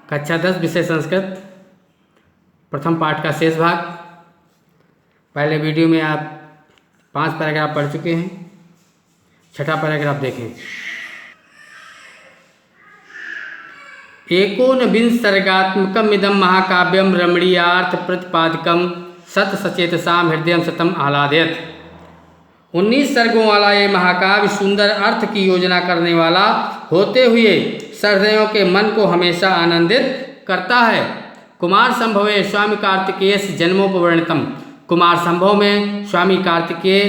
कक्षा 10 विषय संस्कृत प्रथम पाठ का शेष भाग। पहले वीडियो में आप 5 पैराग्राफ पढ़ चुके हैं। छठा पैराग्राफ देखें। एकोनविंशतिसर्गात्मकम् इदं महाकाव्यं रमणीयार्थ प्रतिपादकं सत सचेतसां हृदयं सतम आह्लादयत्। 19 सर्गों वाला ये महाकाव्य सुंदर अर्थ की योजना करने वाला होते हुए सहृदयों के मन को हमेशा आनंदित करता है। कुमार संभवे स्वामी कार्तिकेय जन्मोपवर्णितम। कुमार संभव में स्वामी कार्तिकेय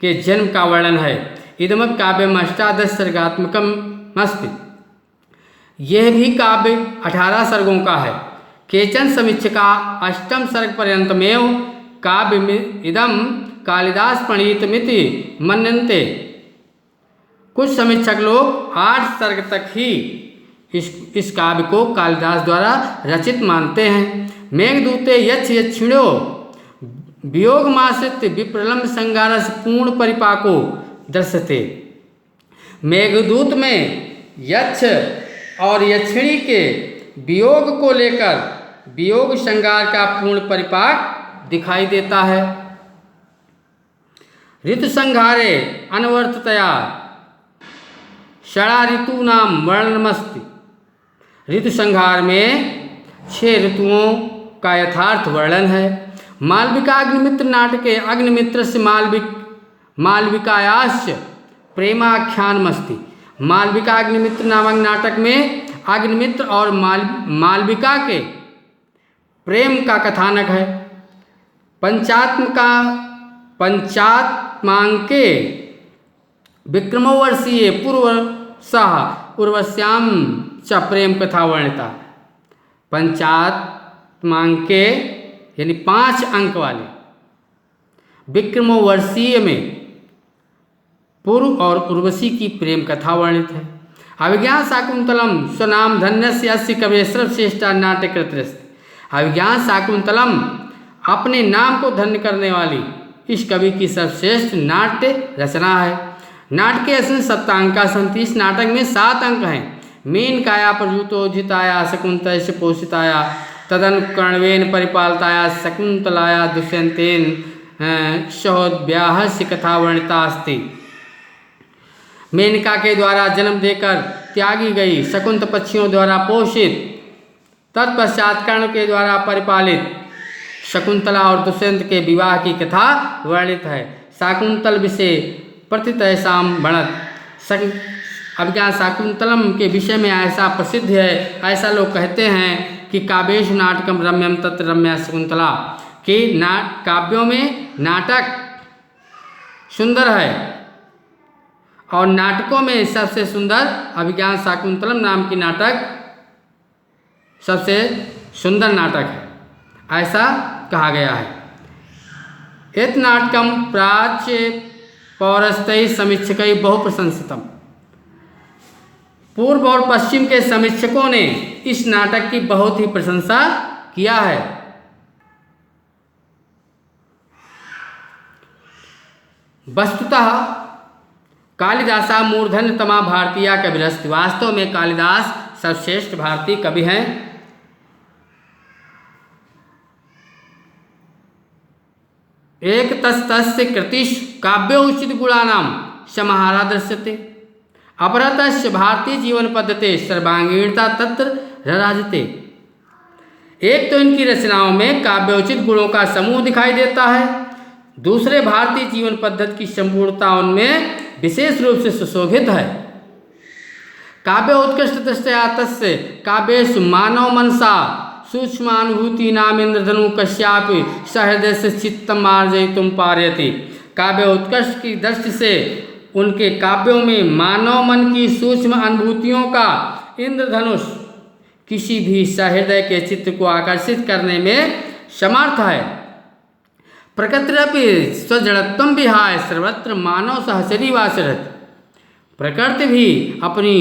के जन्म का वर्णन है। इदमत् काव्यम 18 सर्गात्मकम् अस्ति। यह भी काव्य 18 सर्गों का है। केचन समीक्षका 8 सर्ग पर्यंतमेव काव्य इदम कालिदास प्रणीतमिति मन्यन्ते। कुछ समीक्षक लोग 8 सर्ग तक ही इस काव्य को कालिदास द्वारा रचित मानते हैं। मेघदूते यच्छ यक्षिणो वियोगमाश्रित विप्रलम्ब संगारस पूर्ण परिपाको दृश्यते। मेघदूत में यक्ष और यक्षिणी के वियोग को लेकर वियोग संगार का पूर्ण परिपाक दिखाई देता है। ऋतु संहारे अनवरततया षड़ा ऋतूनां वर्णनमस्ति। ऋतु संहार में 6 ऋतुओं का यथार्थ वर्णन है। मालविका अग्निमित्र नाटके अग्निमित्र से मालविकायाश्च प्रेमाख्यानमस्ति। मालविका अग्निमित्र नामक नाटक में अग्निमित्र और मालविका के प्रेम का कथानक है। पंचात्मांके विक्रमोवर्षीय पूर्वसः उर्वश्याम च प्रेम कथा वर्णिता। पंचात्मांके यानी 5 अंक वाले विक्रमोवर्षीय में पूर्व और उर्वशी की प्रेम कथा वर्णित है। अभिज्ञान शाकुंतलम स्वनाम धन्यस्य अस्य कवि सर्वश्रेष्ठा नाट्यकृतस्य। अभिज्ञान शाकुंतलम अपने नाम को धन्य करने वाली इस कवि की सर्वश्रेष्ठ नाट्य रचना है। नाटक के असली 7 अंक सन्ति। इस नाटक में 7 अंक हैं। मीन काया प्रयुतोजिताया शकुंतलस्य पोषिताया तदनुकरणवेन परिपालिताया शकुंतलाया दुष्यंतेन सहोदव्याहस्य कथा वर्णिता अस्ति। मेनका के द्वारा जन्म देकर त्यागी गई, शकुंत पक्षियों द्वारा पोषित, तत्पश्चात कर्ण के द्वारा परिपालित शकुंतला और दुष्यंत के विवाह की कथा वर्णित है। शाकुंतल विषय प्रतितयसाम भणत। अभिज्ञान शाकुंतलम के विषय में ऐसा प्रसिद्ध है, ऐसा लोग कहते हैं कि काव्येषु नाटकम रम्यम तत्र रम्या शकुंतला, कि काव्यों में नाटक सुंदर है और नाटकों में सबसे सुंदर अभिज्ञान शाकुंतलम नाम की नाटक सबसे सुंदर नाटक है, ऐसा कहा गया है। एत नाटकम प्राच्य पौरस्तै समीक्षकै बहु प्रशंसितम। पूर्व और पश्चिम के समीक्षकों ने इस नाटक की बहुत ही प्रशंसा किया है। वस्तुतः कालिदासा मूर्धन्यतमा भारतीय कविरस्ति। वास्तव में कालिदास सर्वश्रेष्ठ भारतीय कवि हैं। एक तस्य कृतिषु काव्योचित गुणानां समाहारा दृश्यते। अपरतस्य भारतीय जीवन पद्धति सर्वांगीणता तत्र राजते। एक तो इनकी रचनाओं में काव्योचित गुणों का समूह दिखाई देता है, दूसरे भारतीय जीवन पद्धति की संपूर्णता उनमें विशेष रूप से सुशोभित है। काव्य उत्कृष्ट दृष्टया तस्य काव्येषु मानव मनसा सूक्ष्मानुभूति नाम इंद्रधनु कश्यापि सहृदय से चित्तम मार्जयितुम पारयति। काव्य उत्कृष्ट की दृष्टि से उनके काव्यों में मानव मन की सूक्ष्म अनुभूतियों का इंद्रधनुष किसी भी सहृदय के चित्त को आकर्षित करने में समर्थ है। प्रकृतिरपि स्वजड़त्वं विहाय सर्वत्र मानव सहचरी वासरत। प्रकृति भी अपनी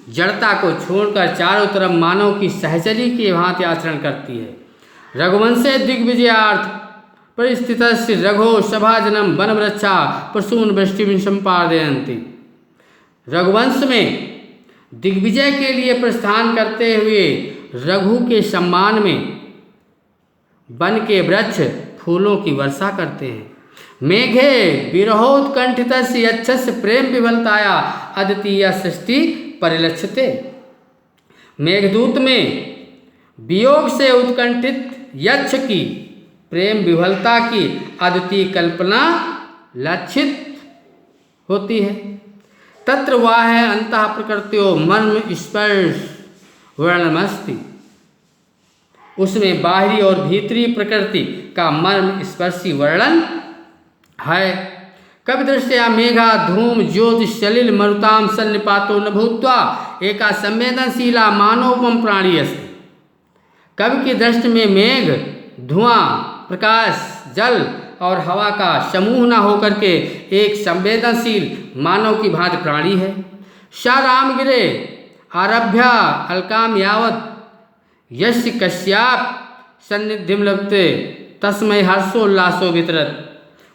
जड़ता को छोड़कर चारों तरफ मानव की सहचरी के भांति आचरण करती है। रघुवंशे दिग्विजयार्थ परिस्थित रघो सभाजनम वनवृक्षा प्रसून वृष्टि संपादयन्ति। रघुवंश में दिग्विजय के लिए प्रस्थान करते हुए रघु के सम्मान में वन के वृक्ष फूलों की वर्षा करते हैं। मेघे विरहोत्कंठितस्य यक्षस्य प्रेम विवलताया अद्वितीय सृष्टि परिलक्षते। मेघदूत में वियोग से उत्कंठित यक्ष की प्रेम विवलता की अद्वितीय कल्पना लक्षित होती है। तत्र वाह अंतः प्रकृत्यो मर्म स्पर्श वर्णमस्ति। उसमें बाहरी और भीतरी प्रकृति का मर्म स्पर्शी वर्णन है। कवि दृष्टया मेघा धूम ज्योतिष सलिल मरुताम सन्निपातो न भूत्वा एका संवेदनशीला मानवोपम प्राणी अस्ति। कवि की दृष्टि में मेघ धुआं प्रकाश जल और हवा का समूह न होकर के एक संवेदनशील मानव की भांति प्राणी है। स रामगिरे आरभ्य अलकाम यावत यश कश्याप सन्निधिम लभते तस्मय हर्षोल्लासो वितरत।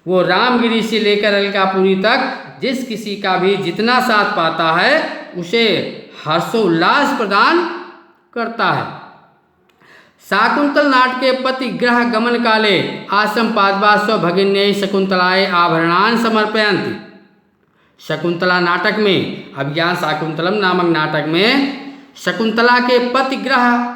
वो रामगिरी से लेकर अलकापुरी तक जिस किसी का भी जितना साथ पाता है उसे हर्षोल्लास प्रदान करता है। शाकुंतल नाटके पति ग्रह गमन काले आसम पादवास्व भगिन्यै शकुंतलाय आभरणान समर्पयन्ति। शकुंतला नाटक में अभिज्ञान शाकुंतलम नामक नाटक में शकुंतला के पति ग्रह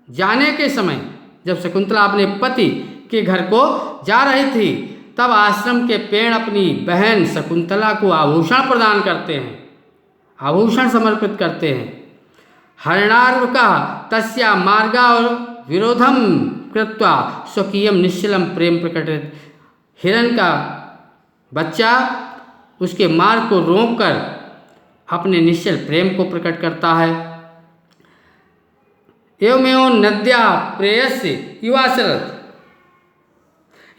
जाने के समय जब शकुंतला अपने पति के घर को जा रही थी तब आश्रम के पेड़ अपनी बहन शकुंतला को आभूषण प्रदान करते हैं, आभूषण समर्पित करते हैं। हरणार्वका तस्या मार्गा और विरोधम कृत्वा स्वकीयम निश्चलम प्रेम प्रकटित। हिरण का बच्चा उसके मार्ग को रोककर अपने निश्चल प्रेम को प्रकट करता है। एवमेव नद्या प्रेयस्य युवाचरत।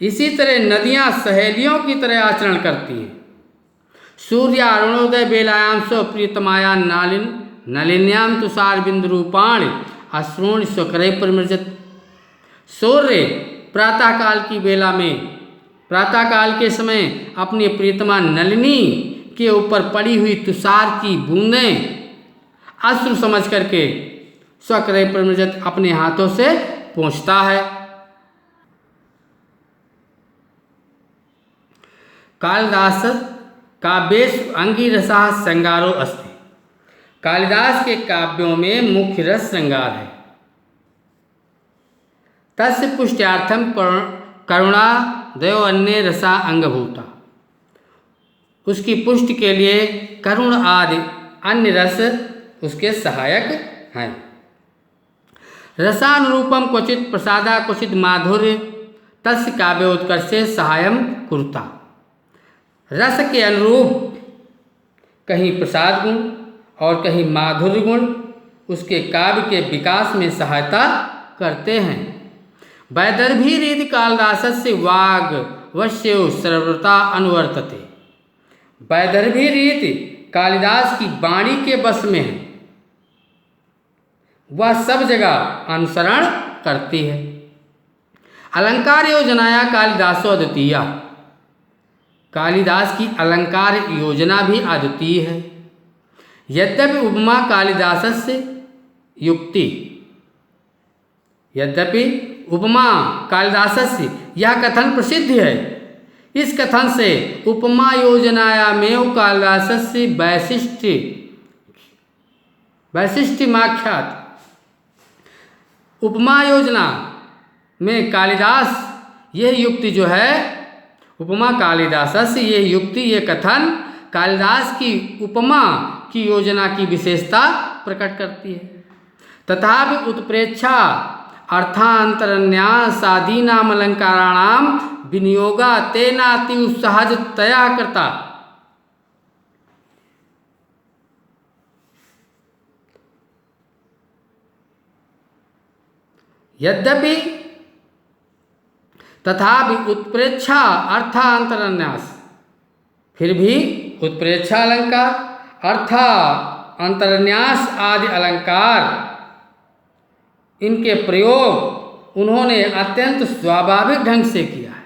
इसी तरह नदियां सहेलियों की तरह आचरण करती हैं। सूर्य अरुणोदय बेलायाम स्व प्रियतमाया नलिन्याम तुषार बिंदु रूपाण अश्रूण स्वकरे परिमृजत। सूर्य प्रातःकाल की बेला में प्रातःकाल के समय अपनी प्रियतमा नलिनी के ऊपर पड़ी हुई तुषार की बूंदें अश्रु समझ करके स्वकरे परिमृजत अपने हाथों से पोंछता है। कालिदास काव्येश अंगिरसा श्रृंगारो अस्ति। कालिदास के काव्यों में मुख्य रस श्रृंगार है। तस्य पुष्ट्यार्थम करुणा दयो अन्य रसा अंगभूता। उसकी पुष्टि के लिए करुण आदि अन्य रस उसके सहायक हैं। रसानुरूपम क्वचित प्रसादा क्वचित माधुर्य तस्य काव्योत्कर्षे सहायम कुरुता। रस के अनुरूप कहीं प्रसाद गुण और कहीं माधुर्य गुण उसके काव्य के विकास में सहायता करते हैं। वैदर्भी रीति कालिदासस्य वाग वश्यो सर्वता अनुवर्तते। वैदर्भी रीति कालिदास की वाणी के बस में है, वह सब जगह अनुसरण करती है। अलंकार योजनाया कालिदासो अद्वितीया। कालिदास की अलंकार योजना भी अद्वितीय है। यद्यपि उपमा कालिदासस्य युक्ति यद्यपि उपमा कालिदासस्य यह कथन प्रसिद्ध है। इस कथन से उपमा योजनायामेव कालिदासस्य वैशिष्ट्यमाख्यात। उपमा योजना में कालिदास यह युक्ति जो है उपमा कालिदासस्य यह युक्ति ये कथन कालिदास की उपमा की योजना की विशेषता प्रकट करती है। तथापि उत्प्रेक्षा अर्थांतरन्यासादीनाम अलंकाराणाम विनियोगा तेनाति सहजतया कृता। यद्यपि तथापि उत्प्रेक्षा अर्थांतरन्यास, फिर भी उत्प्रेक्षा अलंकार अर्था अंतरन्यास आदि अलंकार इनके प्रयोग उन्होंने अत्यंत स्वाभाविक ढंग से किया है।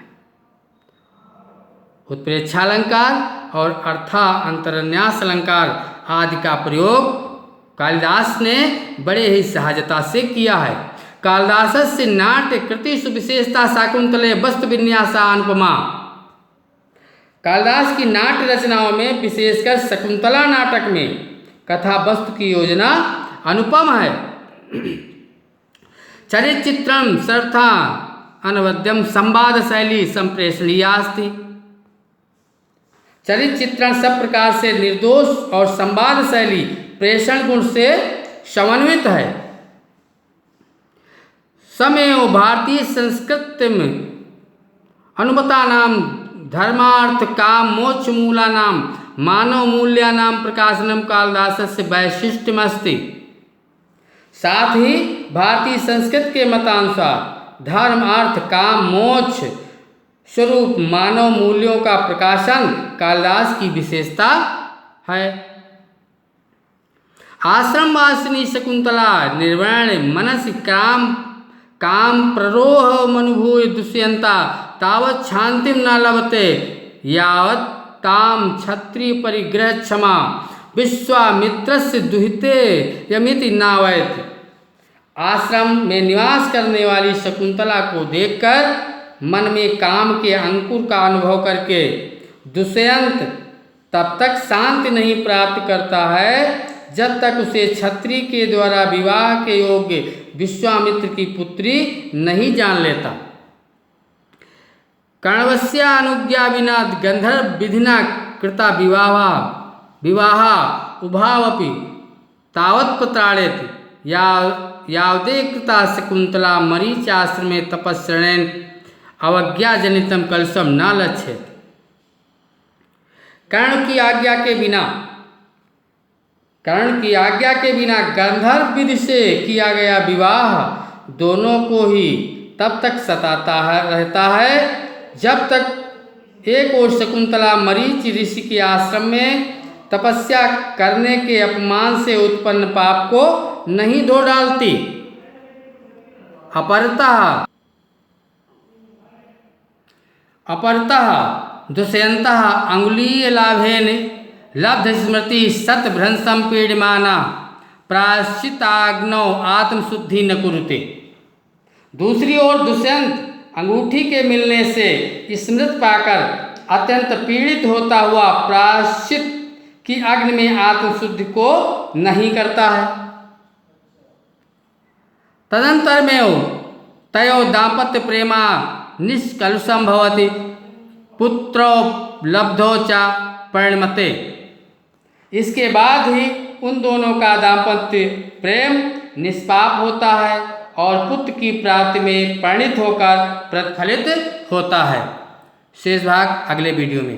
उत्प्रेक्षा अलंकार और अर्था अंतरन्यास अलंकार आदि का प्रयोग कालिदास ने बड़े ही सहजता से किया है। कालिदासस्य नाट्य कृतिषु विशेषता शाकुंतले वस्तु विन्यासा अनुपमा। कालिदास की नाट्य रचनाओं में विशेषकर शकुंतला नाटक में कथा वस्तु की योजना अनुपम है। चरित्र चित्रण सर्वथा अनवद्यम संवाद शैली संप्रेषणीया अस्ति। चरित्र चित्रण सब प्रकार से निर्दोष और संवाद शैली प्रेषण गुण से समन्वित है। समयो भारतीय संस्कृति में अनुमता नाम धर्मार्थ काम मोक्ष मूला नाम मानव मूल्या नाम प्रकाशनम कालिदासस्य वैशिष्ट्यमस्ति। साथ ही भारतीय संस्कृति के मतानुसार धर्म अर्थ काम मोक्ष स्वरूप मानव मूल्यों का प्रकाशन कालिदास की विशेषता है। आश्रम वासिनी शकुंतला निर्वर्ण मनसि काम प्ररोह मनुभूय दुष्यंता तावत् शांतिम न लभते यावत् ताम क्षत्रिय परिग्रह क्षमा विश्वामित्रस्य दुहिते यमिति नावयत्। आश्रम में निवास करने वाली शकुंतला को देखकर मन में काम के अंकुर का अनुभव करके दुष्यंत तब तक शांति नहीं प्राप्त करता है जब तक उसे क्षत्रिय के द्वारा विवाह के योग्य विश्वामित्र की पुत्री नहीं जान लेता। कर्णवस्या अनुज्ञा विना गंधर्व विधिना कृता विवाह उभावपि तावत् प्रताड़ेति यावदे कृता शकुंतला मरीचाश्रमे तपस्रणेन अवज्ञाजनितम कलशम न लक्ष्येत। कर्ण की आज्ञा के बिना गंधर्व विधि से किया गया विवाह दोनों को ही तब तक सताता रहता है जब तक एक ओर शकुंतला मरीच ऋषि के आश्रम में तपस्या करने के अपमान से उत्पन्न पाप को नहीं धो डालती। अपरतः दुष्यन्तः अंगुलीय लाभेन लब्ध स्मृति शतभ्रंशं पीड्यमाना प्रायश्चिताग्नौ आत्मशुद्धि न कुरुते। दूसरी ओर दुष्यंत अंगूठी के मिलने से स्मृति पाकर अत्यंत पीड़ित होता हुआ प्रायश्चित की अग्नि में आत्मशुद्धि को नहीं करता है। तदंतर में तयो दाम्पत्य प्रेमा निष्कलुषम भवति पुत्रो लब्धो च परिणमते। इसके बाद ही उन दोनों का दाम्पत्य प्रेम निष्पाप होता है और पुत्र की प्राप्ति में परिणित होकर प्रतिफलित होता है। शेष भाग अगले वीडियो में।